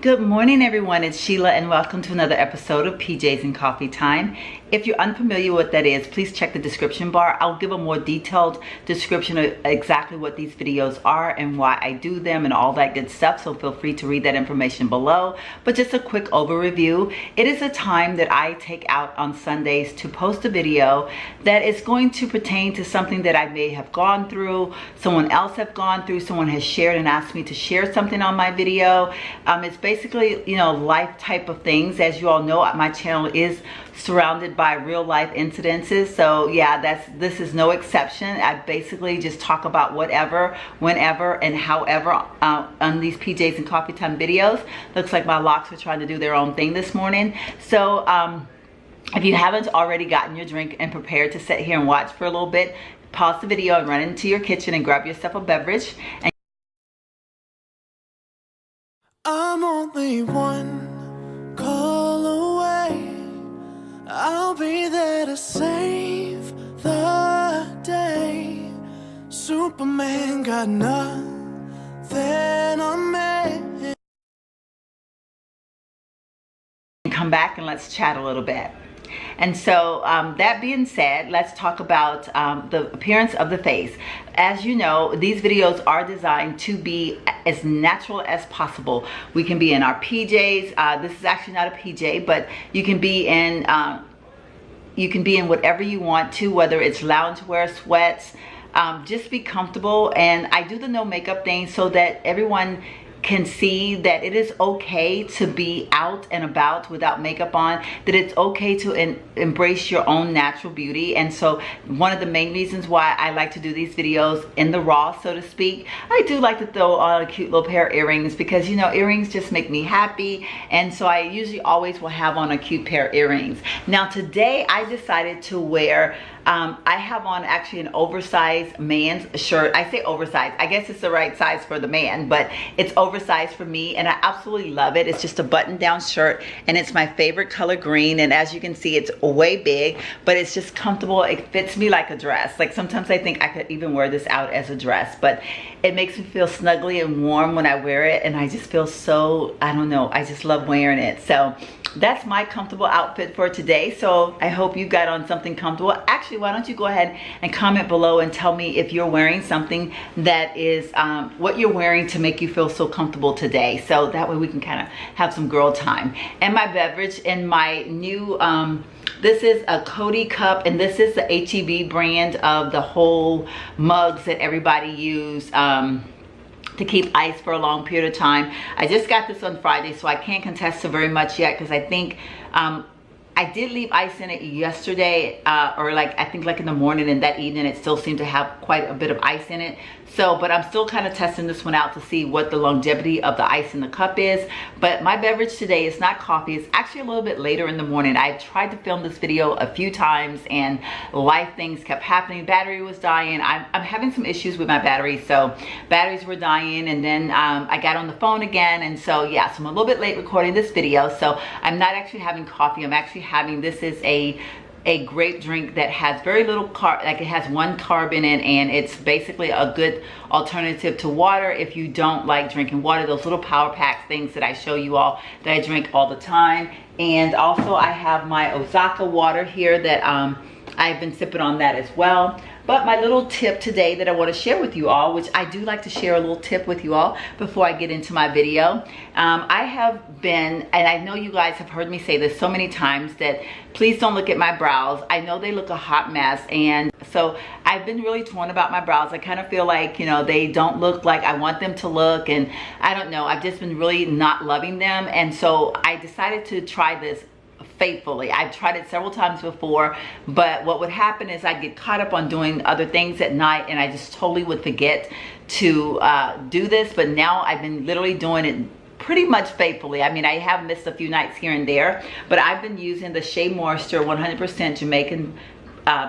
Good morning, everyone. It's Sheila and welcome to another episode of PJs and Coffee Time. If you're unfamiliar with what that is, please check the description bar. I'll give a more detailed description of exactly what these videos are and why I do them and all that good stuff, so feel free to read that information below. But just a quick overview. It is a time that I take out on Sundays to post a video that is going to pertain to something that I may have gone through, someone else have gone through, someone has shared and asked me to share something on my video. It's basically, life type of things. As you all know, my channel is surrounded by real life incidences, so yeah, this is no exception. I basically just talk about whatever, whenever, and however on these PJs and Coffee Time videos. Looks like my locks are trying to do their own thing this morning. So if you haven't already gotten your drink and prepared to sit here and watch for a little bit, pause the video and run into your kitchen and grab yourself a beverage. I'm only one call away. I'll be there to save the day. Superman got nothing on me. Come back and let's chat a little bit. And so that being said, let's talk about the appearance of the face. As you know, these videos are designed to be as natural as possible. We can be in our PJs. This is actually not a PJ, but you can be in whatever you want to, whether it's loungewear, sweats. Just be comfortable. And I do the no makeup thing so that everyone can see that it is okay to be out and about without makeup on, that it's okay to embrace your own natural beauty. And so one of the main reasons why I like to do these videos in the raw, so to speak, I do like to throw on a cute little pair of earrings because, earrings just make me happy. And so I usually always will have on a cute pair of earrings. Now today I decided to wear, I have on actually an oversized man's shirt. I say oversized, I guess it's the right size for the man, but it's oversized for me and I absolutely love it. It's just a button down shirt and it's my favorite color, green, and as you can see it's way big, but it's just comfortable. It fits me like a dress. Like sometimes I think I could even wear this out as a dress, but it makes me feel snuggly and warm when I wear it, and I just feel so, I don't know, I just love wearing it. So that's my comfortable outfit for today. So I hope you got on something comfortable. Actually, why don't you go ahead and comment below and tell me if you're wearing something that is what you're wearing to make you feel so comfortable today. So that way we can kind of have some girl time. And my beverage in my new, this is a Cody cup, and this is the HEB brand of the whole mugs that everybody use to keep ice for a long period of time. I just got this on Friday, so I can't contest to very much yet because I think I did leave ice in it yesterday, or I think in the morning, and that evening it still seemed to have quite a bit of ice in it. So, but I'm still kind of testing this one out to see what the longevity of the ice in the cup is. But my beverage today is not coffee. It's actually a little bit later in the morning. I tried to film this video a few times and life things kept happening. Battery was dying. I'm having some issues with my battery. So batteries were dying, and then I got on the phone again. And so yeah, so I'm a little bit late recording this video. So I'm not actually having coffee. I'm actually having, this is a grape drink that has very little carb, it has 1 carb in it, and it's basically a good alternative to water if you don't like drinking water. Those little power pack things that I show you all that I drink all the time. And also I have my Osaka water here that I've been sipping on that as well. But my little tip today that I want to share with you all, which I do like to share a little tip with you all before I get into my video. I have been, and I know you guys have heard me say this so many times, that please don't look at my brows. I know they look a hot mess, and so I've been really torn about my brows. I kind of feel like, they don't look like I want them to look, and I don't know, I've just been really not loving them. And so I decided to try this faithfully. I've tried it several times before, but what would happen is I'd get caught up on doing other things at night and I just totally would forget to do this. But now I've been literally doing it pretty much faithfully. I mean, I have missed a few nights here and there, but I've been using the Shea Moisture 100% Jamaican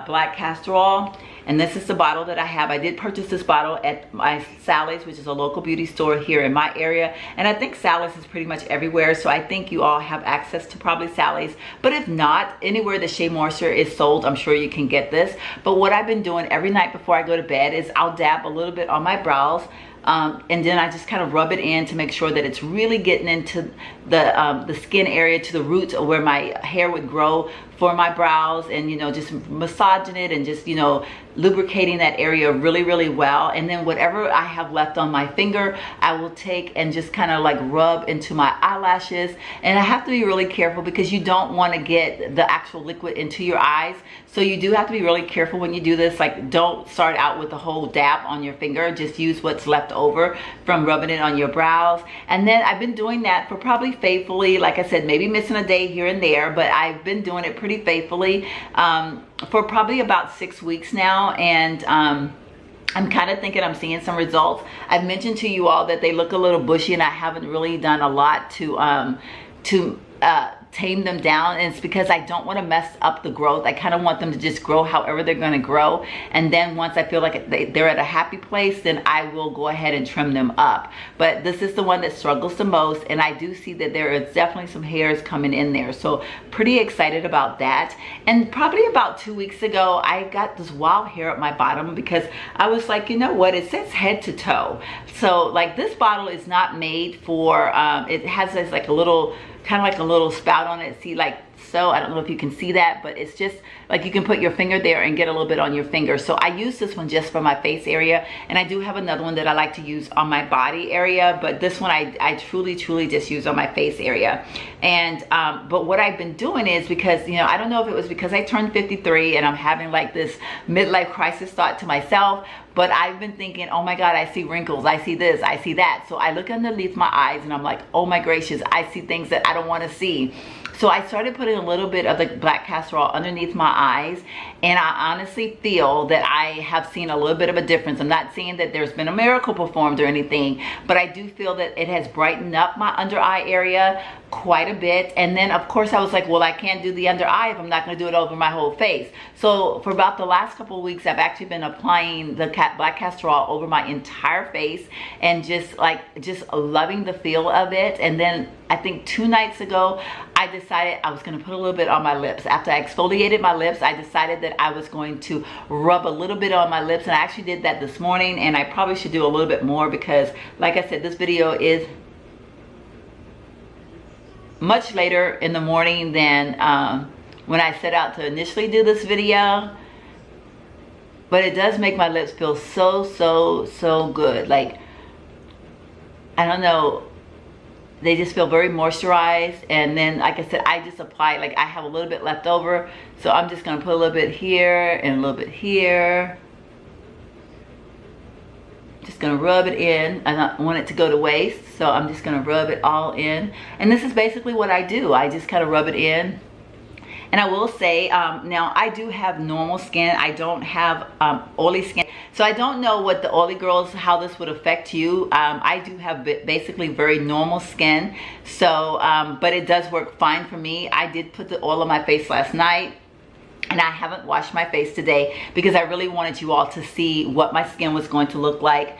black castor oil, and this is the bottle that I have. I did purchase this bottle at my Sally's, which is a local beauty store here in my area, and I think Sally's is pretty much everywhere, so I think you all have access to probably Sally's. But if not, anywhere the Shea Moisture is sold, I'm sure you can get this. But what I've been doing every night before I go to bed is I'll dab a little bit on my brows And then I just kind of rub it in to make sure that it's really getting into the skin area, to the roots of where my hair would grow for my brows, and you know, just massaging it and just, you know, lubricating that area really, really well. And then whatever I have left on my finger, I will take and just kind of like rub into my eyelashes. And I have to be really careful because you don't want to get the actual liquid into your eyes. So you do have to be really careful when you do this. Like, don't start out with a whole dab on your finger. Just use what's left over from rubbing it on your brows. And then I've been doing that for probably faithfully, like I said, maybe missing a day here and there, but I've been doing it pretty faithfully for probably about 6 weeks now. And I'm kind of thinking I'm seeing some results. I've mentioned to you all that they look a little bushy, and I haven't really done a lot to tame them down, and it's because I don't want to mess up the growth. I kind of want them to just grow however they're going to grow, and then once I feel like they're at a happy place, then I will go ahead and trim them up. But this is the one that struggles the most, and I do see that there is definitely some hairs coming in there, so pretty excited about that. And probably about 2 weeks ago, I got this wild hair at my bottom because I was like, you know what, it says head to toe. So like, this bottle is not made for it has this like a little, kind of like a little spout on it. See, like, so I don't know if you can see that, but it's just like you can put your finger there and get a little bit on your finger. So I use this one just for my face area, and I do have another one that I like to use on my body area, but this one I truly just use on my face area. And but what I've been doing is, because, you know, I don't know if it was because I turned 53 and I'm having like this midlife crisis thought to myself, but I've been thinking, oh my God, I see wrinkles, I see this, I see that. So I look underneath my eyes and I'm like, oh my gracious, I see things that I don't want to see. So I started putting a little bit of the black castor oil underneath my eyes, and I honestly feel that I have seen a little bit of a difference. I'm not saying that there's been a miracle performed or anything, but I do feel that it has brightened up my under eye area quite a bit. And then of course I was like, well, I can't do the under eye if I'm not going to do it over my whole face. So for about the last couple of weeks, I've actually been applying the black castor oil over my entire face, and just loving the feel of it. And then I think 2 nights ago, I decided I was going to put a little bit on my lips. After I exfoliated my lips, I decided that I was going to rub a little bit on my lips, and I actually did that this morning, and I probably should do a little bit more because, like I said, this video is much later in the morning than when I set out to initially do this video. But it does make my lips feel so good. Like, I don't know, they just feel very moisturized. And then, like I said, I just apply, like, I have a little bit left over, so I'm just gonna put a little bit here and a little bit here. Just gonna rub it in. I don't want it to go to waste, so I'm just gonna rub it all in. And this is basically what I do. I just kind of rub it in. And I will say, now I do have normal skin. I don't have oily skin. So I don't know what the oily girls, how this would affect you. I do have basically very normal skin. So, but it does work fine for me. I did put the oil on my face last night, and I haven't washed my face today because I really wanted you all to see what my skin was going to look like,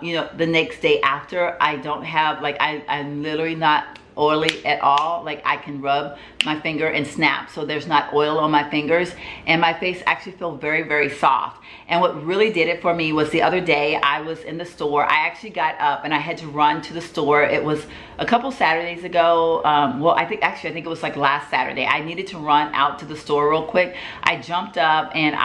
you know, the next day after. I don't have, like, I'm literally not oily at all. Like, I can rub my finger and snap, so there's not oil on my fingers, and my face actually feels very soft. And what really did it for me was the other day I was in the store. I actually got up and I had to run to the store. It was a couple Saturdays ago. Well, I think it was like last Saturday. I needed to run out to the store real quick. I jumped up and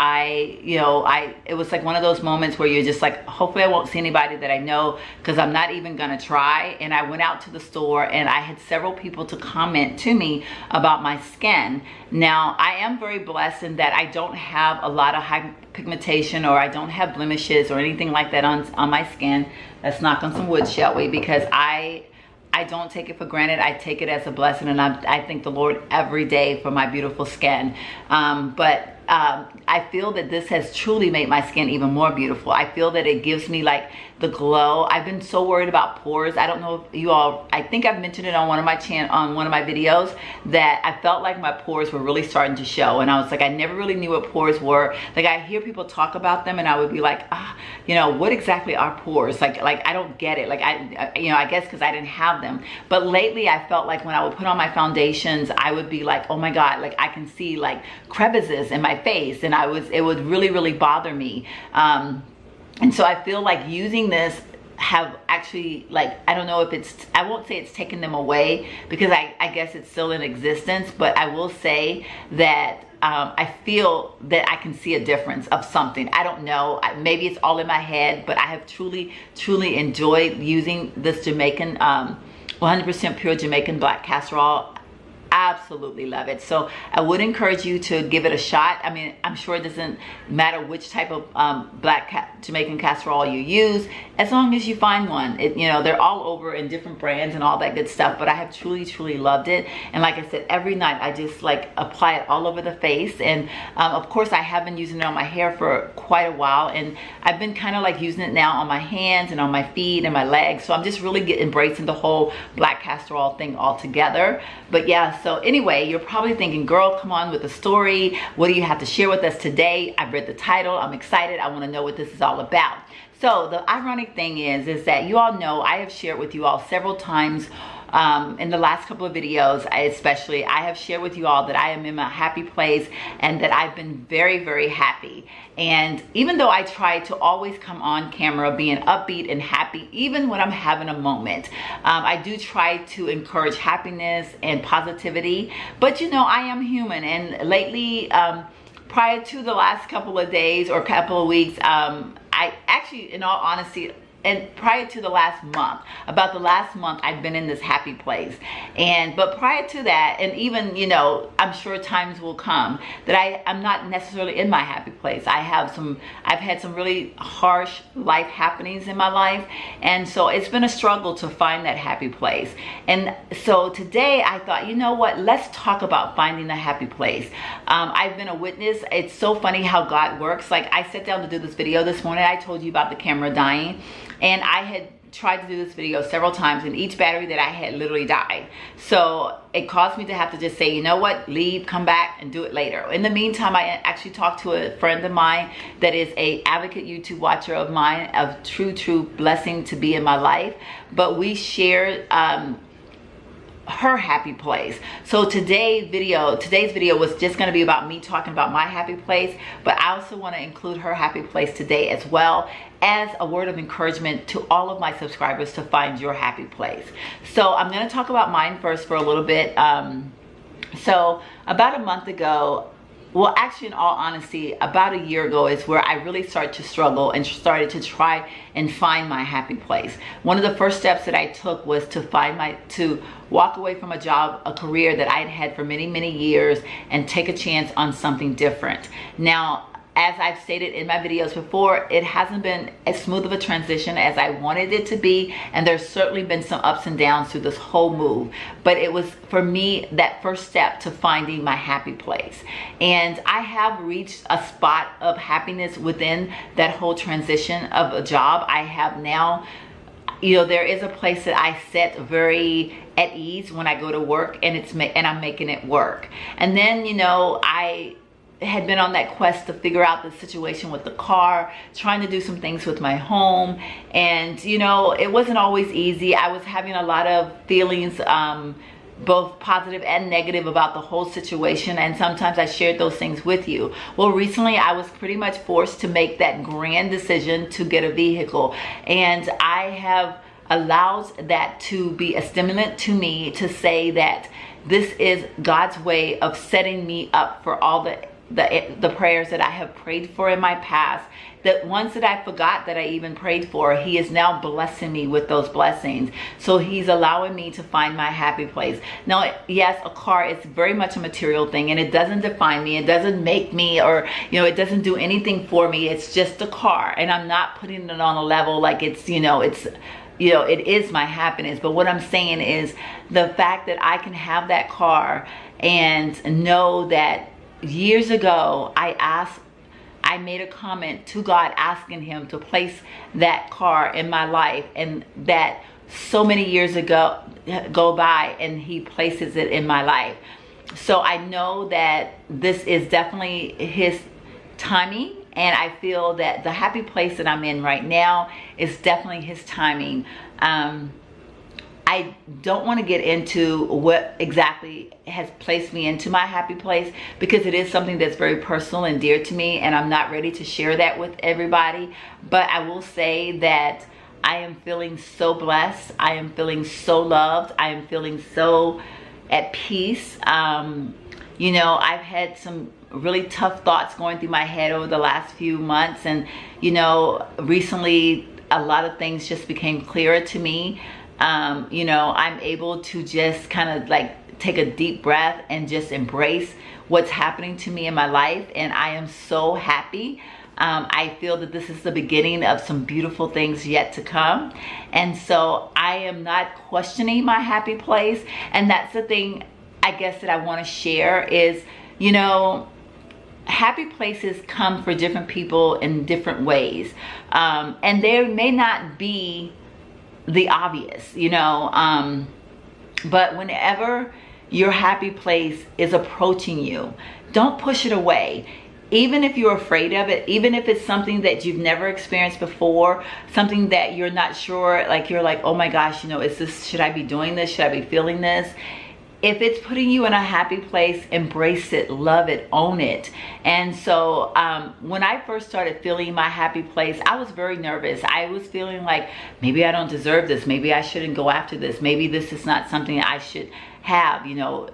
it was like one of those moments where you're just like, hopefully I won't see anybody that I know, because I'm not even gonna try. And I went out to the store, and I had several people to comment to me about my skin. Now, I am very blessed in that I don't have a lot of high pigmentation, or I don't have blemishes or anything like that on my skin. Let's knock on some wood, shall we? Because I don't take it for granted. I take it as a blessing, and I thank the Lord every day for my beautiful skin. I feel that this has truly made my skin even more beautiful. I feel that it gives me like the glow. I've been so worried about pores. I don't know if you all, I think I've mentioned it on one of my videos, that I felt like my pores were really starting to show, and I was like, I never really knew what pores were. Like, I hear people talk about them, and I would be like, you know, what exactly are pores? Like I don't get it. Like, I guess because I didn't have them. But lately I felt like when I would put on my foundations, I would be like, oh my God, like I can see like crevices in my face, and it would really bother me. And so I feel like using this have actually, like, I don't know if it's, I won't say it's taken them away, because I guess it's still in existence, but I will say that I feel that I can see a difference of something. I don't know, maybe it's all in my head, but I have truly enjoyed using this Jamaican 100% pure Jamaican black castor oil. Absolutely love it. So I would encourage you to give it a shot. I mean, I'm sure it doesn't matter which type of Jamaican castor oil you use, as long as you find one. You know, they're all over in different brands and all that good stuff, but I have truly loved it. And like I said, every night I just like apply it all over the face. And of course I have been using it on my hair for quite a while, and I've been kind of like using it now on my hands and on my feet and my legs. So I'm just really embracing the whole black castor oil thing altogether. But yeah, so anyway, you're probably thinking, girl, come on with the story. What do you have to share with us today? I've read the title. I'm excited. I want to know what this is all about. So the ironic thing is that you all know I have shared with you all several times in the last couple of videos, especially, I have shared with you all that I am in my happy place and that I've been very happy. And even though I try to always come on camera being upbeat and happy, even when I'm having a moment, I do try to encourage happiness and positivity. But you know, I am human, and lately, prior to the last couple of days or couple of weeks, I actually, in all honesty, and prior to the last month, about the last month, I've been in this happy place. But prior to that, and even, you know, I'm sure times will come that I'm not necessarily in my happy place. I've had some really harsh life happenings in my life. And so it's been a struggle to find that happy place. And so today I thought, you know what, let's talk about finding a happy place. I've been a witness. It's so funny how God works. Like, I sat down to do this video this morning. I told you about the camera dying. And I had tried to do this video several times, and each battery that I had literally died. So it caused me to have to just say, you know what, leave, come back and do it later. In the meantime, I actually talked to a friend of mine that is a advocate YouTube watcher of mine, a true blessing to be in my life. But we shared her happy place. So today's video was just going to be about me talking about my happy place, but I also want to include her happy place today as well, as a word of encouragement to all of my subscribers to find your happy place. So I'm going to talk about mine first for a little bit. So about a month ago, well, actually, in all honesty, about a year ago is where I really started to struggle and started to try and find my happy place. One of the first steps that I took was to walk away from a job, a career that I had had for many years, and take a chance on something different. Now, as I've stated in my videos before, it hasn't been as smooth of a transition as I wanted it to be, and there's certainly been some ups and downs through this whole move. But it was, for me, that first step to finding my happy place. And I have reached a spot of happiness within that whole transition of a job. I have now, you know, there is a place that I set very at ease when I go to work, and I'm making it work. And then, you know, I had been on that quest to figure out the situation with the car, trying to do some things with my home. And, you know, it wasn't always easy. I was having a lot of feelings, both positive and negative, about the whole situation. And sometimes I shared those things with you. Well, recently I was pretty much forced to make that grand decision to get a vehicle. And I have allowed that to be a stimulant to me to say that this is God's way of setting me up for all the prayers that I have prayed for in my past, that ones that I forgot that I even prayed for, he is now blessing me with those blessings. So he's allowing me to find my happy place. Now, yes, a car is very much a material thing, and it doesn't define me. It doesn't make me, or, you know, it doesn't do anything for me. It's just a car, and I'm not putting it on a level like it's, you know, it is my happiness. But what I'm saying is the fact that I can have that car and know that years ago I made a comment to God asking him to place that car in my life, and that so many years ago go by and he places it in my life. So I know that this is definitely his timing, and I feel that the happy place that I'm in right now is definitely his timing. I don't want to get into what exactly has placed me into my happy place, because it is something that's very personal and dear to me, and I'm not ready to share that with everybody. But I will say that I am feeling so blessed. I am feeling so loved. I am feeling so at peace. You know, I've had some really tough thoughts going through my head over the last few months, and you know, recently a lot of things just became clearer to me. You know, I'm able to just kind of like take a deep breath and just embrace what's happening to me in my life, and I am so happy. I feel that this is the beginning of some beautiful things yet to come, and so I am not questioning my happy place. And that's the thing, I guess, that I want to share is, you know, happy places come for different people in different ways, and there may not be the obvious, you know, but whenever your happy place is approaching you, don't push it away. Even if you're afraid of it, even if it's something that you've never experienced before, something that you're not sure, like you're like, oh my gosh, you know, is this, should I be doing this? Should I be feeling this? If it's putting you in a happy place, embrace it, love it, own it. And so when I first started feeling my happy place, I was very nervous. I was feeling like, maybe I don't deserve this. Maybe I shouldn't go after this. Maybe this is not something I should have, you know.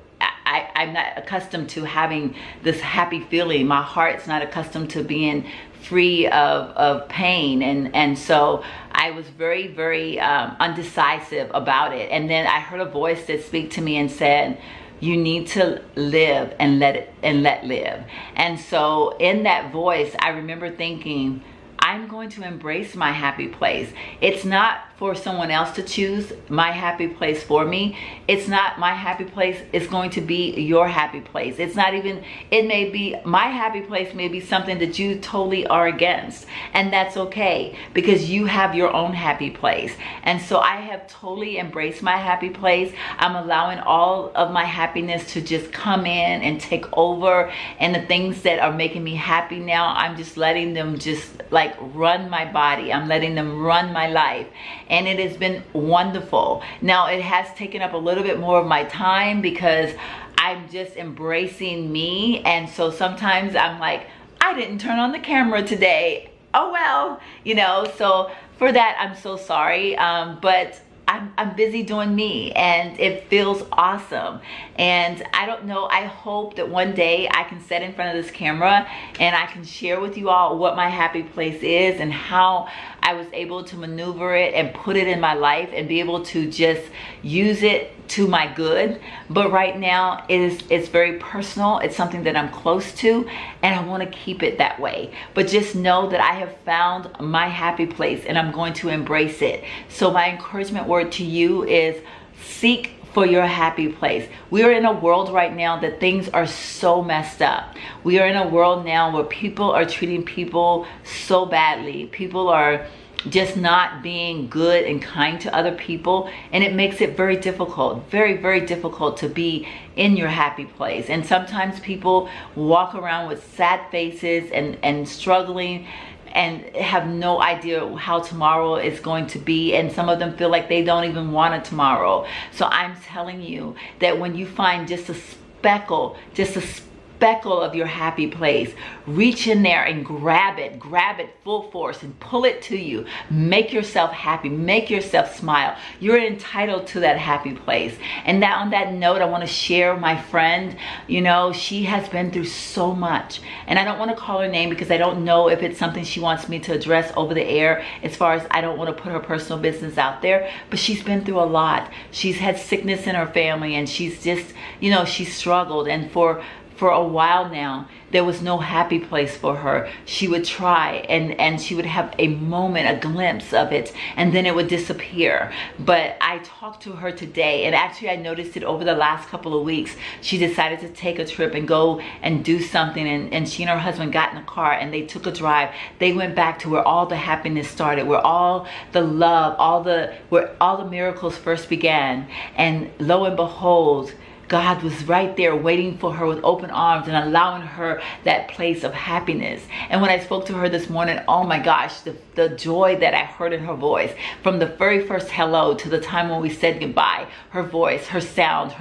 I'm not accustomed to having this happy feeling. My heart's not accustomed to being free of pain, and so I was very, very undecisive about it. And then I heard a voice that spoke to me and said, you need to live and let live. And so in that voice, I remember thinking, I'm going to embrace my happy place. It's not for someone else to choose my happy place for me. It's not my happy place. It's going to be your happy place. It's not even, it may be, my happy place may be something that you totally are against. And that's okay, because you have your own happy place. And so I have totally embraced my happy place. I'm allowing all of my happiness to just come in and take over. And the things that are making me happy now, I'm just letting them just like run my body. I'm letting them run my life. And it has been wonderful. Now, it has taken up a little bit more of my time because I'm just embracing me. And so sometimes I'm like, I didn't turn on the camera today. Oh well, you know, so for that, I'm so sorry. But I'm busy doing me, and it feels awesome. And I don't know, I hope that one day I can sit in front of this camera and I can share with you all what my happy place is and how I was able to maneuver it and put it in my life and be able to just use it to my good. But right now it's very personal. It's something that I'm close to, and I want to keep it that way. But just know that I have found my happy place and I'm going to embrace it. So my encouragement word to you is seek for your happy place. We are in a world right now that things are so messed up. We are in a world now where people are treating people so badly. People are just not being good and kind to other people, and it makes it very difficult, very, very difficult to be in your happy place. And sometimes people walk around with sad faces and struggling and have no idea how tomorrow is going to be, and some of them feel like they don't even want a tomorrow. So I'm telling you that when you find just a speckle of your happy place, reach in there and grab it full force and pull it to you. Make yourself happy, make yourself smile. You're entitled to that happy place. And now on that note, I want to share my friend. You know, she has been through so much, and I don't want to call her name because I don't know if it's something she wants me to address over the air, as far as I don't want to put her personal business out there. But she's been through a lot. She's had sickness in her family, and she's just, you know, she's struggled. And for a while now, there was no happy place for her. She would try and she would have a moment, a glimpse of it, and then it would disappear. But I talked to her today, and actually I noticed it over the last couple of weeks. She decided to take a trip and go and do something, and she and her husband got in a car and they took a drive. They went back to where all the happiness started, where all the love, where all the miracles first began. And lo and behold, God was right there waiting for her with open arms and allowing her that place of happiness. And when I spoke to her this morning, oh my gosh, the joy that I heard in her voice, from the very first hello to the time when we said goodbye, her voice, her sound,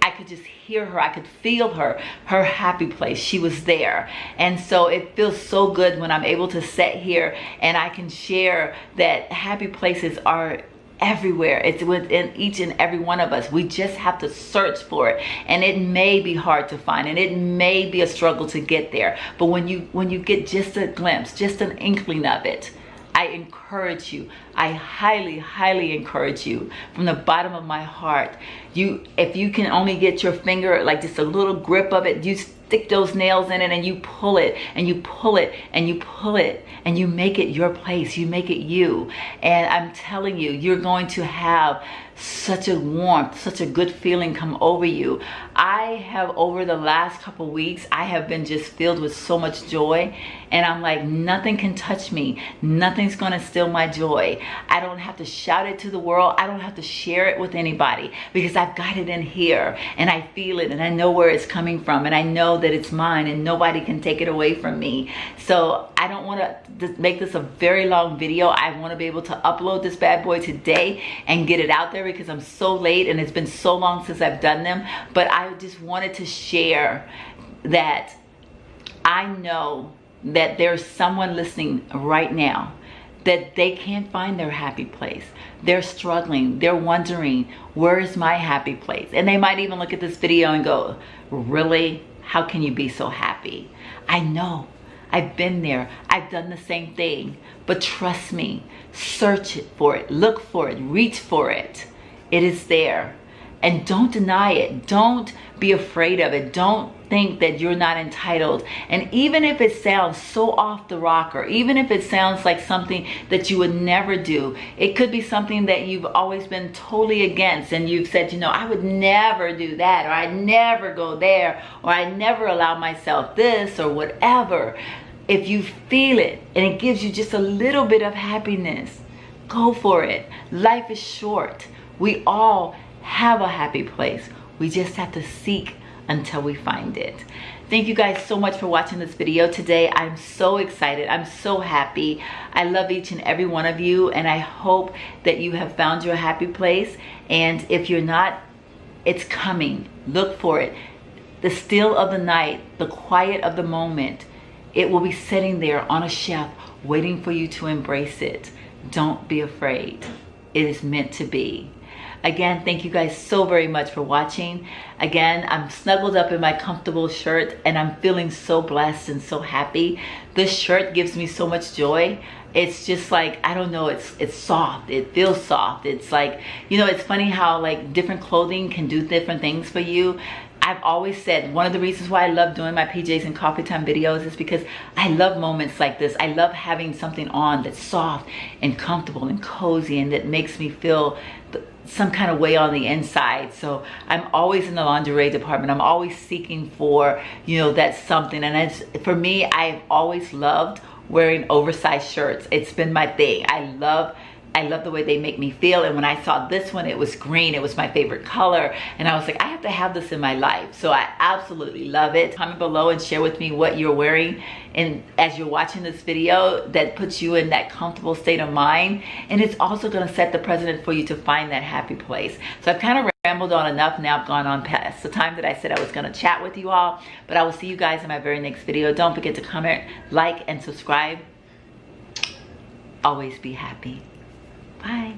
I could just hear her. I could feel her happy place. She was there. And so it feels so good when I'm able to sit here and I can share that happy places are everywhere. It's within each and every one of us. We just have to search for it, and it may be hard to find, and it may be a struggle to get there. But when you get just a glimpse, just an inkling of it, I encourage you. I highly encourage you from the bottom of my heart. If you can only get your finger, like just a little grip of it, you stick those nails in it and you pull it and you pull it and you pull it and you make it your place. You make it you. And I'm telling you, you're going to have such a warmth, such a good feeling come over you. I have, over the last couple weeks, I have been just filled with so much joy, and I'm like, nothing can touch me. Nothing's gonna steal my joy. I don't have to shout it to the world. I don't have to share it with anybody, because I've got it in here and I feel it and I know where it's coming from, and I know that it's mine and nobody can take it away from me. So I don't want to make this a very long video. I want to be able to upload this bad boy today and get it out there, because I'm so late and it's been so long since I've done them. But I just wanted to share that I know that there's someone listening right now that they can't find their happy place. They're struggling. They're wondering, where is my happy place? And they might even look at this video and go, really? How can you be so happy? I know. I've been there. I've done the same thing. But trust me, search for it, look for it, reach for it. It is there. And don't deny it. Don't be afraid of it. Don't think that you're not entitled. And even if it sounds so off the rocker, even if it sounds like something that you would never do, it could be something that you've always been totally against, and you've said, you know, I would never do that, or I'd never go there, or I never allow myself this, or whatever. If you feel it and it gives you just a little bit of happiness, go for it. Life is short. We all have a happy place. We just have to seek until we find it. Thank you guys so much for watching this video today. I'm so excited. I'm so happy. I love each and every one of you, and I hope that you have found your happy place. And if you're not, it's coming. Look for it. The still of the night, the quiet of the moment, it will be sitting there on a shelf waiting for you to embrace it. Don't be afraid. It is meant to be. Again, thank you guys so very much for watching. Again, I'm snuggled up in my comfortable shirt and I'm feeling so blessed and so happy. This shirt gives me so much joy. It's just like, I don't know, it's soft. It feels soft. It's like, you know, it's funny how like different clothing can do different things for you. I've always said one of the reasons why I love doing my PJs and coffee time videos is because I love moments like this. I love having something on that's soft and comfortable and cozy and that makes me feel some kind of way on the inside. So I'm always in the lingerie department. I'm always seeking for, you know, that something. And for me, I've always loved wearing oversized shirts. It's been my thing. I love the way they make me feel. And when I saw this one, it was green. It was my favorite color. And I was like, I have to have this in my life. So I absolutely love it. Comment below and share with me what you're wearing and as you're watching this video that puts you in that comfortable state of mind. And it's also gonna set the precedent for you to find that happy place. So I've kind of rambled on enough. Now I've gone on past the time that I said I was gonna chat with you all. But I will see you guys in my very next video. Don't forget to comment, like, and subscribe. Always be happy. Bye.